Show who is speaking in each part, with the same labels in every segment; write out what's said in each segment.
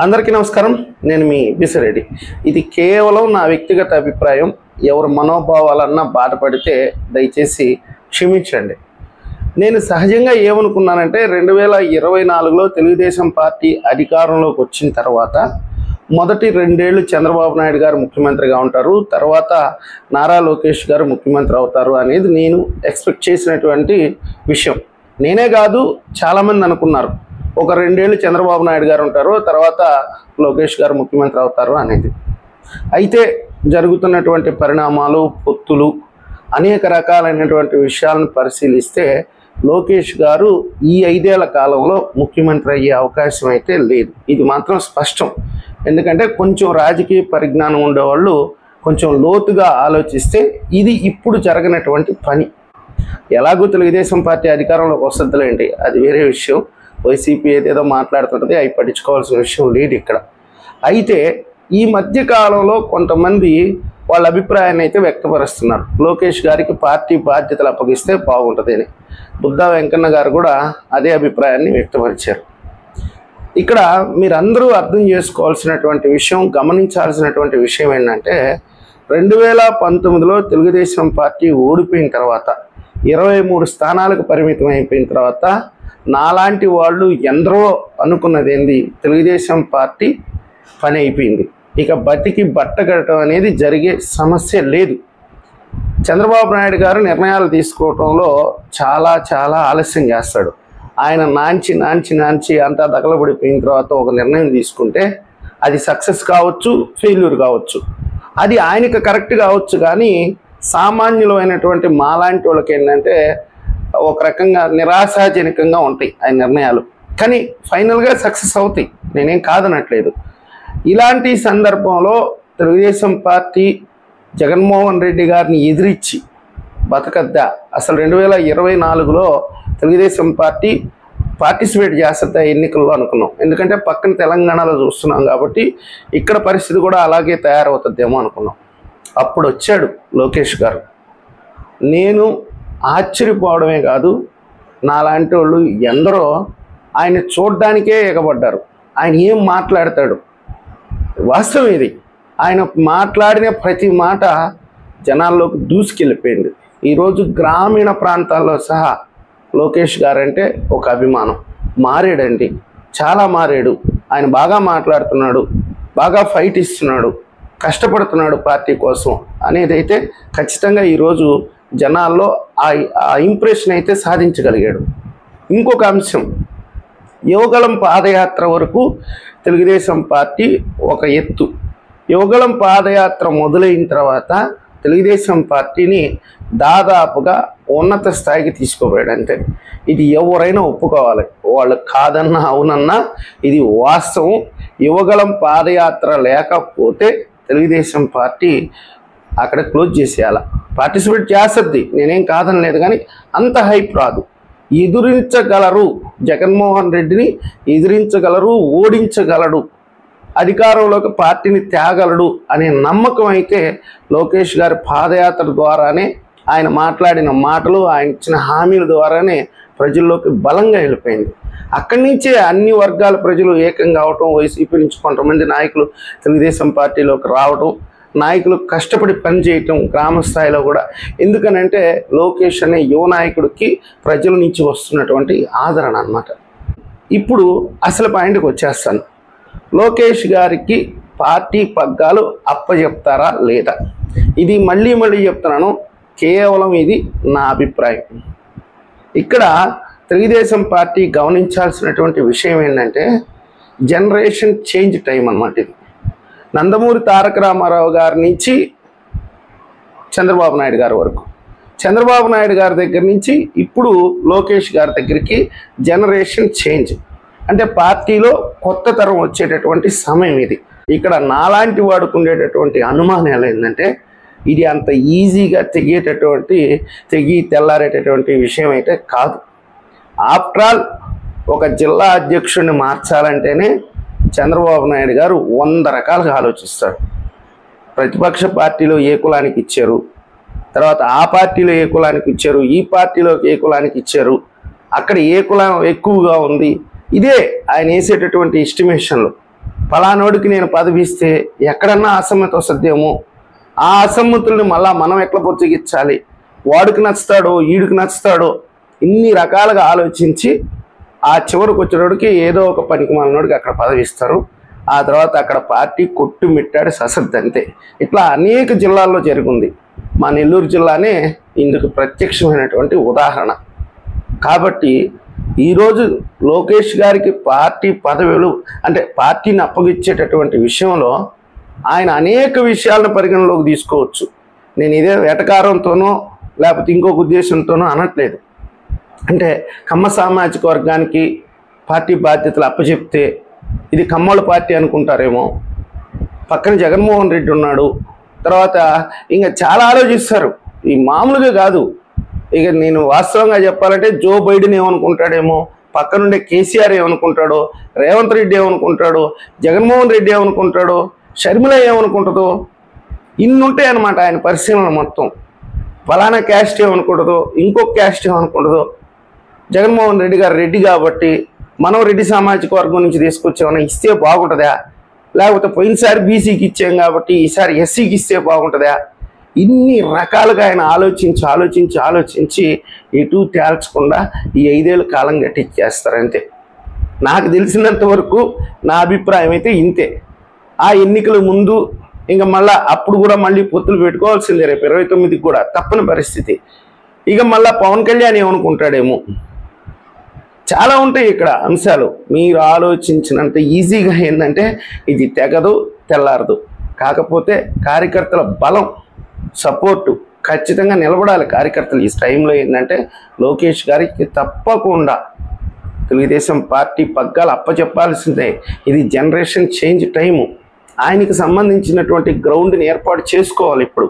Speaker 1: అందరికీ నమస్కారం. నేను మీ బిసిరెడ్డి. ఇది కేవలం నా వ్యక్తిగత అభిప్రాయం. ఎవరు మనోభావాలన్నా బాధపడితే దయచేసి క్షమించండి. నేను సహజంగా ఏమనుకున్నానంటే 2024లో తెలుగుదేశం పార్టీ అధికారంలోకి వచ్చిన తర్వాత మొదటి 2 ఏళ్ళు చంద్రబాబు నాయుడు గారు ముఖ్యమంత్రిగా ఉంటారు, తర్వాత నారా లోకేష్ గారు ముఖ్యమంత్రి అవుతారు అనేది నేను ఎక్స్పెక్ట్ చేసినటువంటి విషయం. నేనే కాదు, చాలామంది అనుకున్నారు ఒక 2 ఏళ్ళు చంద్రబాబు నాయుడు గారు ఉంటారు, తర్వాత లోకేష్ గారు ముఖ్యమంత్రి అవుతారు అనేది. అయితే జరుగుతున్నటువంటి పరిణామాలు, పొత్తులు, అనేక రకాలైనటువంటి విషయాలను పరిశీలిస్తే లోకేష్ గారు ఈ 5 ఏళ్ల కాలంలో ముఖ్యమంత్రి అయ్యే అవకాశం అయితే లేదు. ఇది మాత్రం స్పష్టం. ఎందుకంటే కొంచెం రాజకీయ పరిజ్ఞానం ఉండేవాళ్ళు కొంచెం లోతుగా ఆలోచిస్తే ఇది ఇప్పుడు జరగనటువంటి పని. ఎలాగో తెలుగుదేశం పార్టీ అధికారంలోకి వస్తుందిలేండి, అది వేరే విషయం. వైసీపీ ఏదేదో మాట్లాడుతుంటుంది, అవి పట్టించుకోవాల్సిన విషయం లేదు ఇక్కడ. అయితే ఈ మధ్య కాలంలో కొంతమంది వాళ్ళ అభిప్రాయాన్ని అయితే వ్యక్తపరుస్తున్నారు. లోకేష్ గారికి పార్టీ బాధ్యతలు అప్పగిస్తే బాగుంటుంది అని. బుద్ధా వెంకన్న గారు కూడా అదే అభిప్రాయాన్ని వ్యక్తపరిచారు. ఇక్కడ మీరందరూ అర్థం చేసుకోవాల్సినటువంటి విషయం, గమనించాల్సినటువంటి విషయం ఏంటంటే 2019లో తెలుగుదేశం పార్టీ ఓడిపోయిన తర్వాత 23 స్థానాలకు పరిమితం అయిపోయిన తర్వాత నాలాంటి వాళ్ళు ఎందరో అనుకున్నది ఏంది, తెలుగుదేశం పార్టీ పని అయిపోయింది, ఇక బతికి బట్ట కట్టడం అనేది జరిగే సమస్య లేదు. చంద్రబాబు నాయుడు గారు నిర్ణయాలు తీసుకోవడంలో చాలా ఆలస్యం చేస్తాడు. ఆయన నాంచి అంతా దగలబడిపోయిన తర్వాత ఒక నిర్ణయం తీసుకుంటే అది సక్సెస్ కావచ్చు, ఫెయిల్యూర్ కావచ్చు. అది ఆయనకు కరెక్ట్ కావచ్చు, కానీ సామాన్యులమైనటువంటి మాలాంటి వాళ్ళకి ఏంటంటే ఒక రకంగా నిరాశాజనకంగా ఉంటాయి ఆయన నిర్ణయాలు, కానీ ఫైనల్గా సక్సెస్ అవుతాయి, నేనేం కాదనట్లేదు. ఇలాంటి సందర్భంలో తెలుగుదేశం పార్టీ జగన్మోహన్ రెడ్డి గారిని ఎదిరించి బతకద్దా, అసలు 2024లో తెలుగుదేశం పార్టీ పార్టిసిపేట్ చేస్తుందా ఎన్నికల్లో అనుకున్నాం. ఎందుకంటే పక్కన తెలంగాణలో చూస్తున్నాం కాబట్టి ఇక్కడ పరిస్థితి కూడా అలాగే తయారవుతుందేమో అనుకున్నాం. అప్పుడు వచ్చాడు లోకేష్ గారు. నేను ఆశ్చర్యపోవడమే కాదు, నాలాంటి వాళ్ళు ఎందరో ఆయన చూడ్డానికే ఎగబడ్డారు. ఆయన ఏం మాట్లాడతాడు, వాస్తవం ఇది. ఆయన మాట్లాడిన ప్రతి మాట జనాల్లోకి దూసుకెళ్ళిపోయింది. ఈరోజు గ్రామీణ ప్రాంతాల్లో సహా లోకేష్ గారంటే ఒక అభిమానం. మారాడండి, చాలా మారాడు. ఆయన బాగా మాట్లాడుతున్నాడు, బాగా ఫైట్ ఇస్తున్నాడు, కష్టపడుతున్నాడు పార్టీ కోసం అనేది అయితే ఖచ్చితంగా ఈరోజు జనాల్లో ఆ ఇంప్రెషన్ అయితే సాధించగలిగాడు. ఇంకొక అంశం, యువగళం పాదయాత్ర వరకు తెలుగుదేశం పార్టీ ఒక ఎత్తు. యువగళం పాదయాత్ర మొదలైన తర్వాత తెలుగుదేశం పార్టీని దాదాపుగా ఉన్నత స్థాయికి తీసుకోపోయాడు. అంతే, ఇది ఎవరైనా ఒప్పుకోవాలి, వాళ్ళు కాదన్నా అవునన్నా ఇది వాస్తవం. యువగళం పాదయాత్ర లేకపోతే తెలుగుదేశం పార్టీ అక్కడ క్లోజ్ చేసేయాల. పార్టిసిపేట్ చేస్తుంది, నేనేం కాదనలేదు, కానీ అంత హైప్ రాదు. ఎదురించగలరు, జగన్మోహన్ రెడ్డిని ఎదిరించగలరు, ఓడించగలడు, అధికారంలోకి పార్టీని తేగలడు అనే నమ్మకం అయితే లోకేష్ గారి పాదయాత్ర ద్వారానే, ఆయన మాట్లాడిన మాటలు, ఆయన ఇచ్చిన హామీల ద్వారానే ప్రజల్లోకి బలంగా వెళ్ళిపోయింది. అక్కడి నుంచే అన్ని వర్గాల ప్రజలు ఏకం కావటం, వైసీపీ నుంచి కొంతమంది నాయకులు తెలుగుదేశం పార్టీలోకి రావటం, నాయకులు కష్టపడి పనిచేయటం గ్రామ స్థాయిలో కూడా. ఎందుకనంటే లోకేష్ అనే యువ నాయకుడికి ప్రజల నుంచి వస్తున్నటువంటి ఆదరణ అన్నమాట. ఇప్పుడు అసలు పాయింట్కి వచ్చేస్తాను. లోకేష్ గారికి పార్టీ పగ్గాలు అప్పచెప్తారా లేదా, ఇది మళ్ళీ చెప్తున్నాను, కేవలం ఇది నా అభిప్రాయం. ఇక్కడ తెలుగుదేశం పార్టీ గమనించాల్సినటువంటి విషయం ఏంటంటే జనరేషన్ చేంజ్ టైం అన్నమాట ఇది. నందమూరి తారక రామారావు గారి నుంచి చంద్రబాబు నాయుడు గారి వరకు, చంద్రబాబు నాయుడు గారి దగ్గర నుంచి ఇప్పుడు లోకేష్ గారి దగ్గరికి జనరేషన్ చేంజ్ అంటే పార్టీలో కొత్త తరం వచ్చేటటువంటి సమయం ఇది. ఇక్కడ నాలాంటి వాడుకు ఉండేటటువంటి అనుమానాలు ఏంటంటే ఇది అంత ఈజీగా తెగి తెల్లారేటటువంటి విషయం అయితే కాదు. ఆఫ్టర్ ఆల్ ఒక జిల్లా అధ్యక్షుడిని మార్చాలంటేనే చంద్రబాబు నాయుడు గారు 100 రకాలుగా ఆలోచిస్తాడు. ప్రతిపక్ష పార్టీలో ఏ కులానికి ఇచ్చారు, తర్వాత ఆ పార్టీలో ఏ కులానికి ఇచ్చారు, ఈ పార్టీలో ఏ కులానికి ఇచ్చారు, అక్కడ ఏ కులం ఎక్కువగా ఉంది, ఇదే ఆయన వేసేటటువంటి ఎస్టిమేషన్లు. ఫలానోడికి నేను పదవి ఇస్తే ఎక్కడన్నా అసమ్మతి వస్తుందేమో, ఆ అసమ్మతుల్ని మళ్ళా మనం ఎట్లా పొచ్చగించాలి, వాడికి నచ్చుతాడో వీడికి నచ్చుతాడో, ఇన్ని రకాలుగా ఆలోచించి ఆ చివరికి వచ్చేటోడికి ఏదో ఒక పనికి మాలినోడికి అక్కడ పదవి ఇస్తారు. ఆ తర్వాత అక్కడ పార్టీ కొట్టుమిట్టాడి ససద్దంతే. ఇట్లా అనేక జిల్లాల్లో జరిగింది. మా నెల్లూరు జిల్లానే ఇందుకు ప్రత్యక్షమైనటువంటి ఉదాహరణ. కాబట్టి ఈరోజు లోకేష్ గారికి పార్టీ పదవులు అంటే పార్టీని అప్పగిచ్చేటటువంటి విషయంలో ఆయన అనేక విషయాలను పరిగణలోకి తీసుకోవచ్చు. నేను ఇదే వెటకారంతోనో లేకపోతే ఇంకొక ఉద్దేశంతోనో అనట్లేదు. అంటే కమ్మ సామాజిక వర్గానికి పార్టీ బాధ్యతలు అప్పచెప్తే ఇది కమ్మోళ్ళ పార్టీ అనుకుంటారేమో, పక్కన జగన్మోహన్ రెడ్డి ఉన్నాడు, తర్వాత ఇంకా చాలా ఆలోచిస్తారు. ఈ మామూలుగా కాదు. ఇక నేను వాస్తవంగా చెప్పాలంటే జో బైడెన్ ఏమనుకుంటాడేమో, పక్కనుండే కేసీఆర్ ఏమనుకుంటాడో, రేవంత్ రెడ్డి ఏమనుకుంటాడో, జగన్మోహన్ రెడ్డి ఏమనుకుంటాడో, షర్మిల ఏమనుకుంటుందో, ఇన్ని ఉంటాయి అన్నమాట ఆయన పరిశీలన మొత్తం. ఫలానా క్యాస్ట్ ఏమనుకుంటుందో, ఇంకొక క్యాస్ట్ ఏమనుకుంటుందో, జగన్మోహన్ రెడ్డి గారు రెడ్డి కాబట్టి మనం రెడ్డి సామాజిక వర్గం నుంచి తీసుకొచ్చామన్నా ఇస్తే బాగుంటుందా, లేకపోతే పోయినసారి బీసీకి ఇచ్చాం కాబట్టి ఈసారి ఎస్సీకి ఇస్తే బాగుంటుందా, ఇన్ని రకాలుగా ఆయన ఆలోచించి ఎటు తేల్చకుండా ఈ 5 ఏళ్ళ కాలం గట్టిచ్చేస్తారంతే. నాకు తెలిసినంత వరకు నా అభిప్రాయం అయితే ఇంతే. ఆ ఎన్నికల ముందు ఇంకా మళ్ళీ అప్పుడు కూడా మళ్ళీ పొత్తులు పెట్టుకోవాల్సిందే, రేపు 29కి కూడా తప్పని పరిస్థితి. ఇక మళ్ళీ పవన్ కళ్యాణ్ ఏమనుకుంటాడేమో. చాలా ఉంటాయి ఇక్కడ అంశాలు. మీరు ఆలోచించినంత ఈజీగా ఏంటంటే ఇది తెగదు, తెల్లారదు. కాకపోతే కార్యకర్తల బలం, సపోర్టు ఖచ్చితంగా నిలబడాలి కార్యకర్తలు. ఈ టైంలో ఏంటంటే లోకేష్ గారికి తప్పకుండా తెలుగుదేశం పార్టీ పగ్గాలు అప్పచెప్పాల్సిందే. ఇది జనరేషన్ చేంజ్ టైము. ఆయనకి సంబంధించినటువంటి గ్రౌండ్ని ఏర్పాటు చేసుకోవాలి. ఇప్పుడు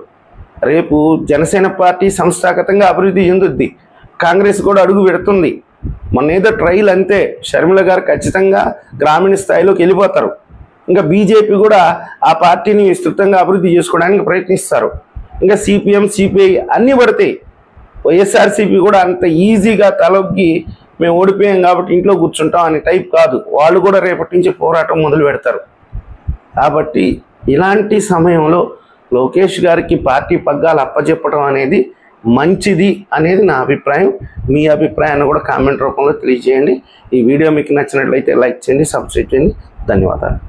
Speaker 1: రేపు జనసేన పార్టీ సంస్థాగతంగా అభివృద్ధి చెందుద్ది, కాంగ్రెస్ కూడా అడుగు పెడుతుంది. మొన్న ఏదో ట్రైల్ అంతే, షర్మిల గారు ఖచ్చితంగా గ్రామీణ స్థాయిలోకి వెళ్ళిపోతారు. ఇంకా బీజేపీ కూడా ఆ పార్టీని విస్తృతంగా అభివృద్ధి చేసుకోవడానికి ప్రయత్నిస్తారు. ఇంకా సిపిఎం, సిపిఐ అన్నీ పడతాయి. వైఎస్ఆర్సీపీ కూడా అంత ఈజీగా తలొగ్గి మేము ఓడిపోయాం కాబట్టి ఇంట్లో కూర్చుంటాం అనే టైప్ కాదు. వాళ్ళు కూడా రేపటి నుంచి పోరాటం మొదలు పెడతారు. కాబట్టి ఇలాంటి సమయంలో లోకేష్ గారికి పార్టీ పగ్గాలు అప్పచెప్పడం అనేది మంచిది అనేది నా అభిప్రాయం. మీ అభిప్రాయాన్ని కూడా కామెంట్ రూపంలో తెలియజేయండి. ఈ వీడియో మీకు నచ్చినట్లయితే లైక్ చేయండి, సబ్స్క్రైబ్ చేయండి. ధన్యవాదాలు.